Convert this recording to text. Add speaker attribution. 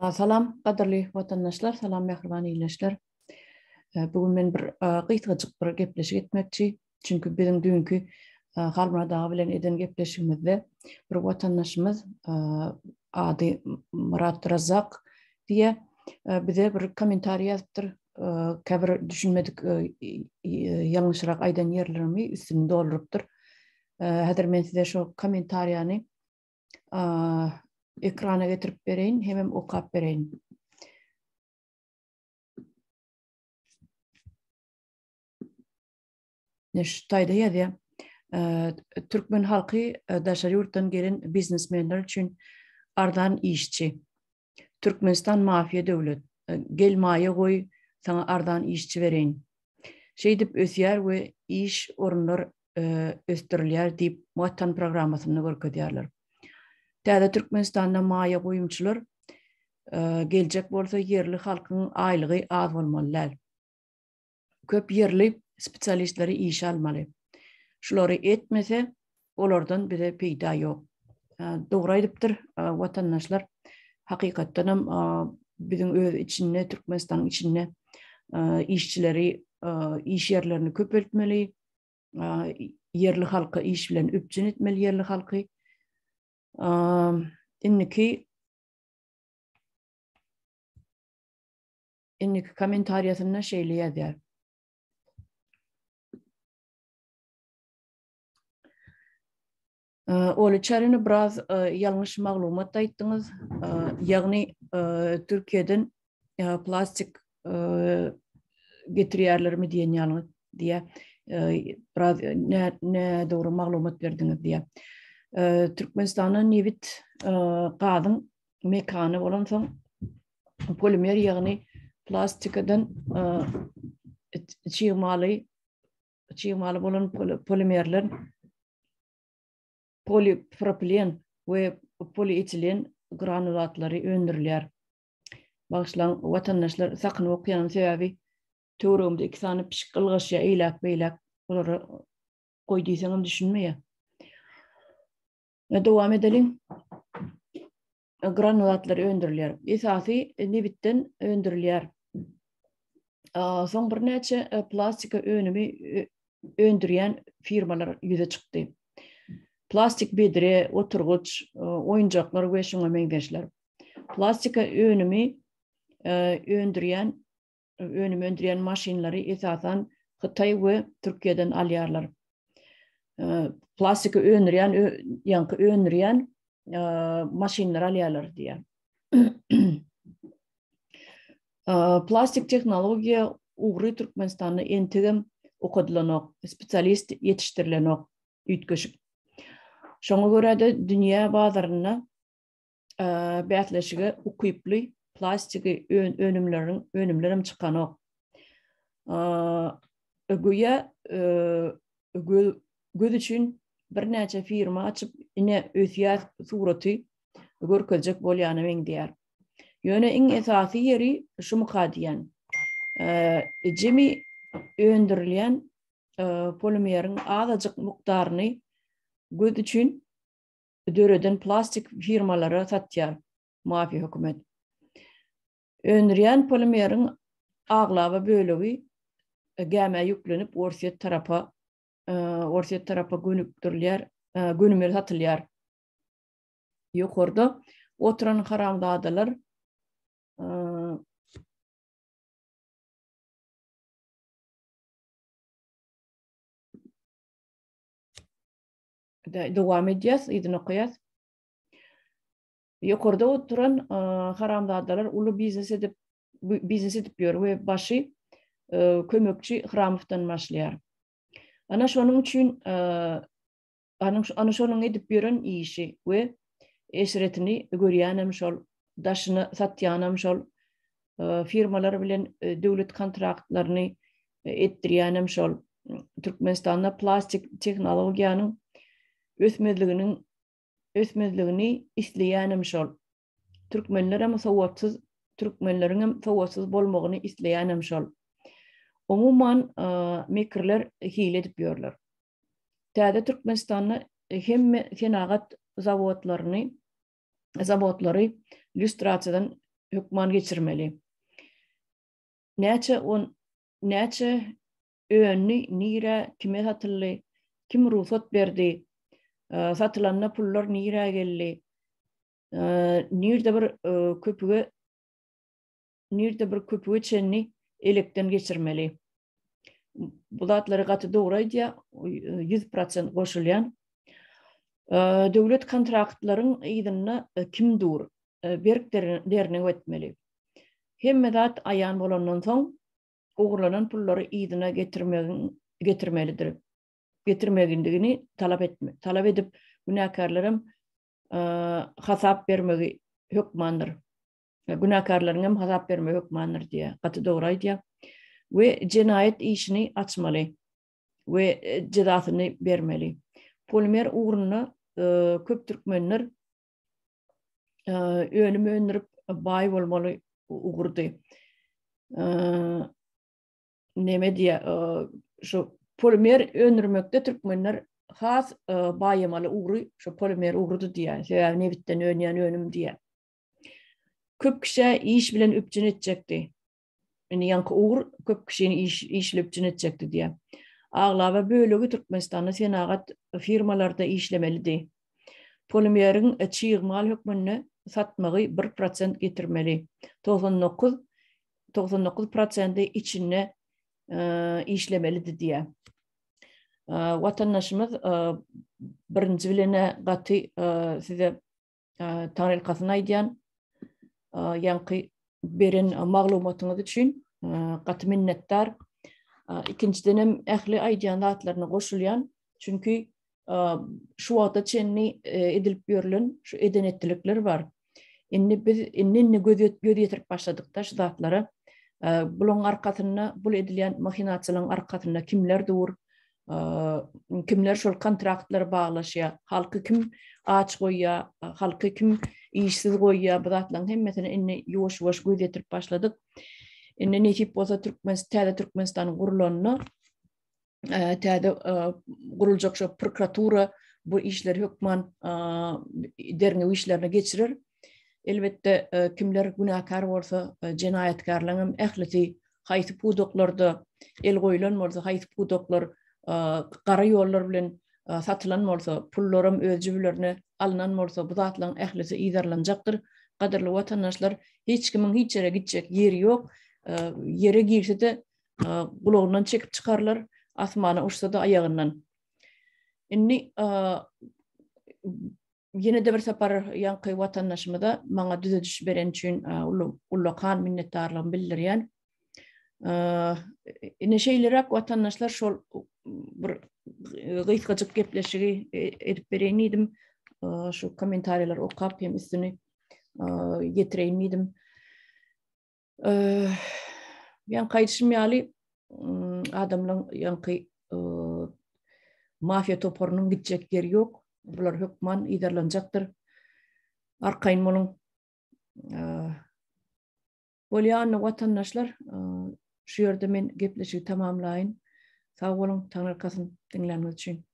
Speaker 1: Salam, qadrli vatandaşlar, salam mehriban iyileşler. Bugün men bir gıytgıcık bir gepleşik etmekçi. Çünkü bizim dünkü Halmuradağı bilen eden gepleşigimizde bir vatandaşımız adı Murat Razak diye bize bir komentar yazıptır. Käbir düşünmedik yanlışrak aydan yerlerimi üstünü doldurupdur. Häzir men size şu komentariyany ekrana getirip bereyin, hem okap bereyin. Neştayda ýazýar. Türkmen halky daşary ýurtdan gelen biznesmenler üçin ardan işçi. Türkmenistan mafiya döwlet. Gel maýa goý, sana ardan işçi bereyin. Şey dip ösýär we iş orunlar östürilýär diýip watan programasyny görkezýärler. Täze Türkmenistanda maýa goýumçylar geljek bolsa yerli halkyň aýlygy az bolmaly. Köp yerli spesialistleri iş almaly. Şolary etmese, olardan bize peýda ýok. Dogry aýdypdyr watandaşlar. Hakykatdan hem bizim öz içinde, Türkmenistan içinde işçileri, iş yerlerini köpeltmeli, yerli halka iş bilen öpçün etmeli yerli halky. Inniki komentaryasyna şeýle ýazýar. Oly çaryny biraz ýalňyş maglumat aýtdyňyz. Ýagny Türkiýeden plastik getirýärlermi diýen ýalňy diýe biraz ne dogry maglumat berdiňiz diýe. Türkmenistanyň nebit gadyň mekany bolan soň polimer ýagny plastikadan çyğmaly bolan polimerler polipropilen we polietilen granulatlary öndürilýär. Başlan watandaşlar sakynyp okuyan sebäbi töweremde iki sany pişik kılgaşya eýlek olary goýdysaňam düşünmeýär. Dowam edelim. Granulatlary öndürilýär. Esasy nebitten öndürilýär. Soň bir näçe plastika önümi öndürýän firmalar ýüze çykdy. Plastik bedre, oturguç, oyuncaklar we şoňa meňdeşler. Plastika önümi öndürýän maşinlary esasan Hytaý we Türkiýeden alýarlar. Plastika öndürýän maşinler alýarlar diýär. Plastik tehnologiýa ugry Türkmenistanda entigem okudylanok, spesialist ýetişdirilenok üýtgeşip. Şoňa görä-de dünýä bazaryna bätleşige ukyply plastik önümlerim çykanok. Ögüýe göz üçin bir näçe firma açyp ine ösýär suraty görkezjek bolýany meňdeýär. Ýöne iň esasy ýeri şu mukadiýan. Jemi öndürilýän polimeriň azajyk mukdaryny göz üçin döreden plastik firmalara satýar mafi hökümet. Öndürýän polimeriň aglaba bölegi gäme ýüklenip orsiýet tarapa gönükdirilýär, gönümer satylýar. Ýokarda oturan haramzadalar dowam edýäs, ýygyny okuyas. Ýokarda oturan haramzadalar uly biznes edip ýör we başy kömekçi Hramowdan başlaýar. Ana şonuň üçin şonuň edip ýören işi we eşretini görýänem şol, daşyny satýanem şol, firmalar bilen döwlet kontraktlaryny etdirýänem şol. Türkmenistanda plastik tehnologiýanyň ösmezligini isleýänem şol. Türkmenleriň sowatsyz bolmagyny isleýänem şol. Umuman mekirler hile edip ýörler. Täze Türkmenistanda hem fenagat zawotlary illüstrasiýadan hükman geçirmeli. Näçe öňni nire kime satyldy, kim ruhsat berdi, satylanma pullar nire geldi, nirde bir köpüge çenni elekden geçirmeli. Bu zatlary gaty doguraýdy, 100% goşulýan. Döwlet kontraktlaryň ýygyny kim dur, berklerine ötmeli. Hemme zat aýan bolandan soň ugurlanan pullary ýygyna getirmelidir. Getirmegindigini talap edip günäkarlarym hasap bermegi hökmandyr. Günäkarlaryň hem hasap bermegi hökmandyr diýe gaty doguraýdy. We cinayet işini açmaly we cezasyny bermeli. Polimer uğruna köp türkmenler önüme önürüp bay bolmaly ugurdy. Neme diýe, şu polimer önürmekde türkmenler has bayamaly ugry, şu polimer ugurdy diýe. Sebäbi nebitten önýän önüm diýe. Köp kişi iş bilen üpjün etjekdi. Ýanky ugur köp kişini işlepjün etjekdi diýe. Aglaba bölegi Türkmenistanda senagat firmalarda işlemeli. Polimeriň çyýgmal hökmüne satmagy 1% getirmeli. 99% içine işlemeli diýe. Watandaşymyz birinji bilene gaty size taňryl kasyna aýdýan ýanky beren maglumatyňyz üçin gaty minnetdar. İkinciden hem ähli aýdýan zatlaryna goşulýan. Çünki şu wagta çenni edilip ýörülen şu edenetlikler var. Inni göz ýetirip başladykda şu zatlara buluň arkasyna, bul edilýän mahinasiýalaryň arkasyna kimler dur, kimler şol kontraktlar baglaşýar, halky kim aç goýýar, halky kim işsiz goýýar, bu zatlaryň hemmesini inni ýuwaş-ýuwaş göz ýetirip başladyk. Inni netip bolsa Türkmenistanyň gurulanyny täze guruljak şu prokuratura bu işler hökman derňe işlerine geçirir. Elbette kimler günäkar bolsa jinayetkarlaryň ählisi haýsy pudoklarda el goýulan bolsa, haýsy pudoklar gara ýollar bilen satylan bolsa, pullarym öz jübilerine alynan bolsa, bu zatlaryň ählisi ýydarlanjakdyr. Gaderli watandaşlar, hiç kimin hiç ýere gitjek ýeri ýok. Yere girse de gulağından çekip çıkarlar, asmana uçsa da ayağından. Inni yine de bir sapar ýanky watandaşymyza maňa düzediş beren üçin ullukan minnetdarlygym bildirýän. Ine şeýlerak watandaşlar şol bir gysgaçyk gepleşigi edip bereýin idim. Şu kommentarlar okap hem üstüni getireýin idim. Ýan gaýtşymýaly adamlaryň ýanky mafia toporunyň gitjek ýeri ýok. Bular hökman ýydarlanjakdyr. Arkaýyn boluň. Bolýan watandaşlar, şu ýerde men gepleşigi tamamlaýyn. Sag boluň, taňryl kasyn dinläniňiz üçin.